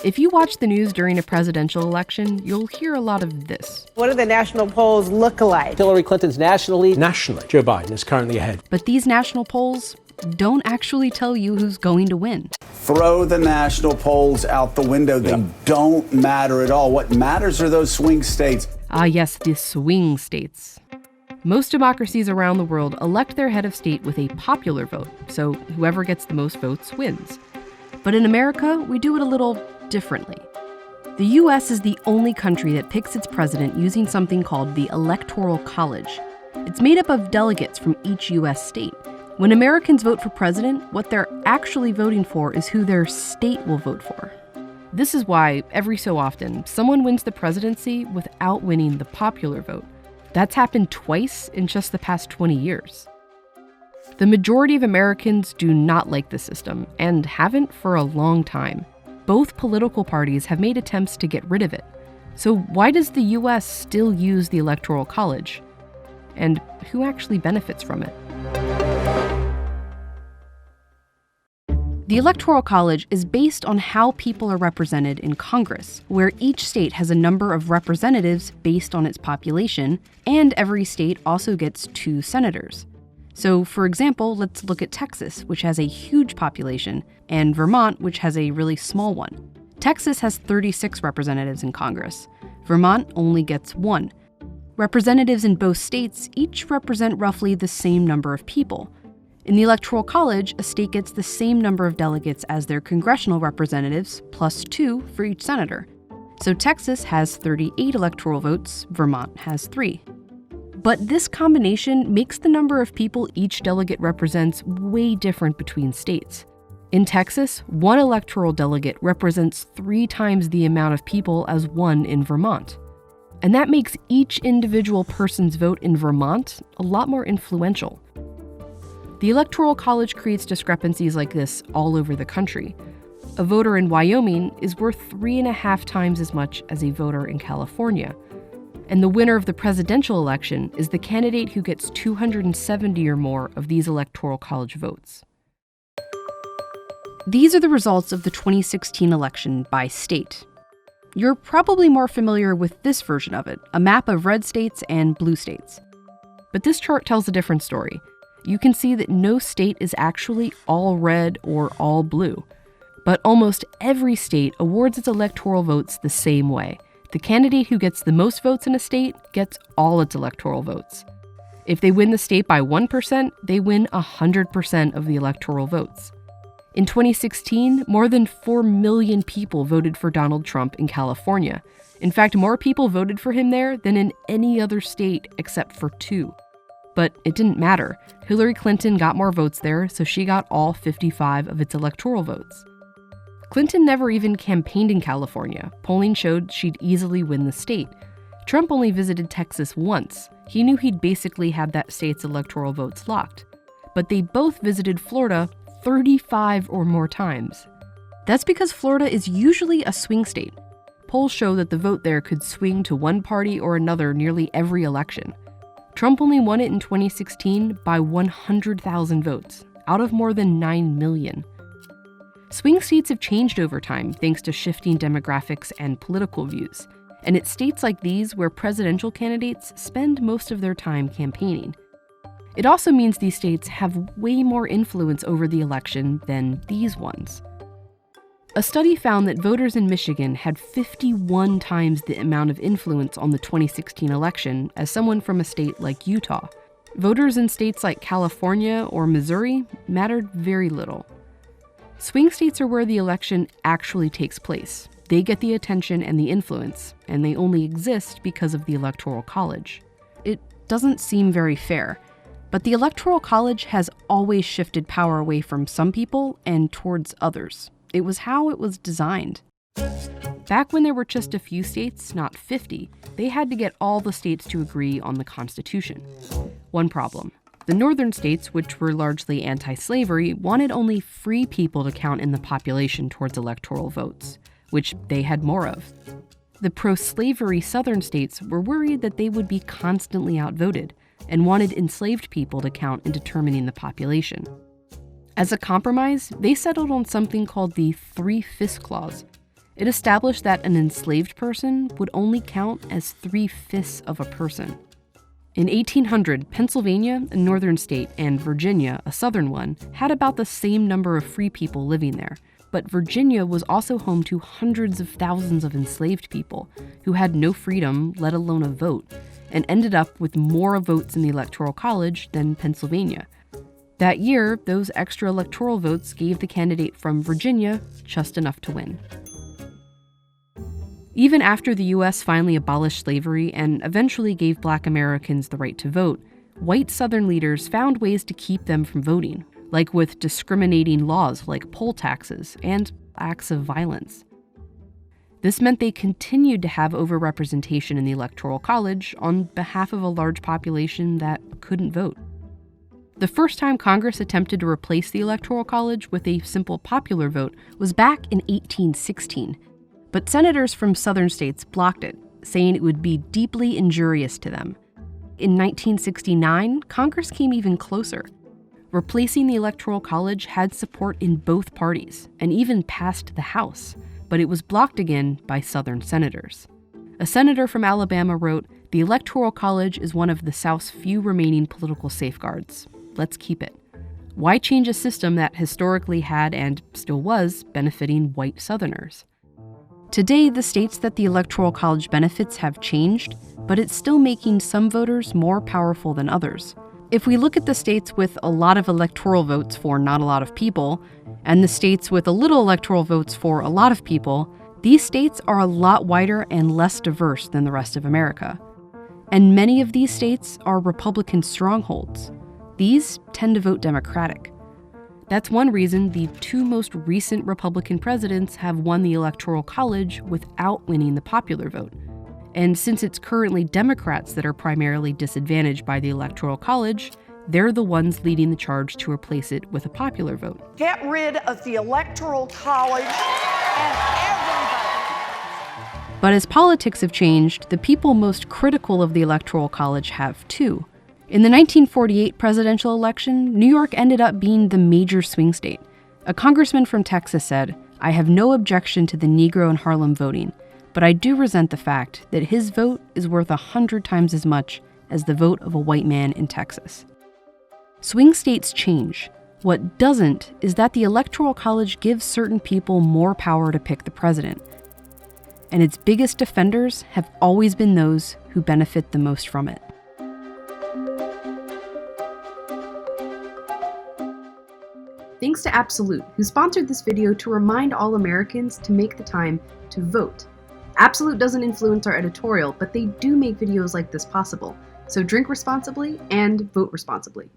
If you watch the news during a presidential election, you'll hear a lot of this. What do the national polls look like? Hillary Clinton's national lead. Nationally, Joe Biden is currently ahead. But these national polls don't actually tell you who's going to win. Throw the national polls out the window. They don't matter at all. What matters are those swing states. Ah, yes, the swing states. Most democracies around the world elect their head of state with a popular vote, so whoever gets the most votes wins. But in America, we do it a little differently. The US is the only country that picks its president using something called the Electoral College. It's made up of delegates from each US state. When Americans vote for president, what they're actually voting for is who their state will vote for. This is why, every so often, someone wins the presidency without winning the popular vote. That's happened twice in just the past 20 years. The majority of Americans do not like the system, and haven't for a long time. Both political parties have made attempts to get rid of it. So why does the US still use the Electoral College? And who actually benefits from it? The Electoral College is based on how people are represented in Congress, where each state has a number of representatives based on its population, and every state also gets 2 senators. So, for example, let's look at Texas, which has a huge population, and Vermont, which has a really small one. Texas has 36 representatives in Congress. Vermont only gets 1. Representatives in both states each represent roughly the same number of people. In the Electoral College, a state gets the same number of delegates as their congressional representatives, plus 2 for each senator. So Texas has 38 electoral votes, Vermont has 3. But this combination makes the number of people each delegate represents way different between states. In Texas, 1 electoral delegate represents 3 times the amount of people as 1 in Vermont. And that makes each individual person's vote in Vermont a lot more influential. The Electoral College creates discrepancies like this all over the country. A voter in Wyoming is worth 3.5 times as much as a voter in California. And the winner of the presidential election is the candidate who gets 270 or more of these Electoral College votes. These are the results of the 2016 election by state. You're probably more familiar with this version of it, a map of red states and blue states. But this chart tells a different story. You can see that no state is actually all red or all blue. But almost every state awards its electoral votes the same way. The candidate who gets the most votes in a state gets all its electoral votes. If they win the state by 1%, they win 100% of the electoral votes. In 2016, more than 4 million people voted for Donald Trump in California. In fact, more people voted for him there than in any other state except for 2. But it didn't matter. Hillary Clinton got more votes there, so she got all 55 of its electoral votes. Clinton never even campaigned in California. Polling showed she'd easily win the state. Trump only visited Texas once. He knew he'd basically have that state's electoral votes locked. But they both visited Florida 35 or more times. That's because Florida is usually a swing state. Polls show that the vote there could swing to one party or another nearly every election. Trump only won it in 2016 by 100,000 votes, out of more than 9 million. Swing states have changed over time thanks to shifting demographics and political views, and it's states like these where presidential candidates spend most of their time campaigning. It also means these states have way more influence over the election than these ones. A study found that voters in Michigan had 51 times the amount of influence on the 2016 election as someone from a state like Utah. Voters in states like California or Missouri mattered very little. Swing states are where the election actually takes place. They get the attention and the influence, and they only exist because of the Electoral College. It doesn't seem very fair, but the Electoral College has always shifted power away from some people and towards others. It was how it was designed. Back when there were just a few states, not 50, they had to get all the states to agree on the Constitution. One problem. The northern states, which were largely anti-slavery, wanted only free people to count in the population towards electoral votes, which they had more of. The pro-slavery southern states were worried that they would be constantly outvoted and wanted enslaved people to count in determining the population. As a compromise, they settled on something called the 3/5 Clause. It established that an enslaved person would only count as 3/5 of a person. In 1800, Pennsylvania, a northern state, and Virginia, a southern one, had about the same number of free people living there. But Virginia was also home to hundreds of thousands of enslaved people who had no freedom, let alone a vote, and ended up with more votes in the Electoral College than Pennsylvania. That year, those extra electoral votes gave the candidate from Virginia just enough to win. Even after the U.S. finally abolished slavery and eventually gave Black Americans the right to vote, white Southern leaders found ways to keep them from voting, like with discriminating laws like poll taxes and acts of violence. This meant they continued to have overrepresentation in the Electoral College on behalf of a large population that couldn't vote. The first time Congress attempted to replace the Electoral College with a simple popular vote was back in 1816. But senators from southern states blocked it, saying it would be deeply injurious to them. In 1969, Congress came even closer. Replacing the Electoral College had support in both parties, and even passed the House, but it was blocked again by southern senators. A senator from Alabama wrote, "The Electoral College is one of the South's few remaining political safeguards. Let's keep it. Why change a system that historically had, and still was, benefiting white Southerners?" Today, the states that the Electoral College benefits have changed, but it's still making some voters more powerful than others. If we look at the states with a lot of electoral votes for not a lot of people, and the states with a little electoral votes for a lot of people, these states are a lot wider and less diverse than the rest of America. And many of these states are Republican strongholds. These tend to vote Democratic. That's one reason the two most recent Republican presidents have won the Electoral College without winning the popular vote. And since it's currently Democrats that are primarily disadvantaged by the Electoral College, they're the ones leading the charge to replace it with a popular vote. Get rid of the Electoral College and everybody. But as politics have changed, the people most critical of the Electoral College have too. In the 1948 presidential election, New York ended up being the major swing state. A congressman from Texas said, "I have no objection to the Negro in Harlem voting, but I do resent the fact that his vote is worth 100 times as much as the vote of a white man in Texas." Swing states change. What doesn't is that the Electoral College gives certain people more power to pick the president. And its biggest defenders have always been those who benefit the most from it. Thanks to Absolute, who sponsored this video to remind all Americans to make the time to vote. Absolute doesn't influence our editorial, but they do make videos like this possible. So drink responsibly and vote responsibly.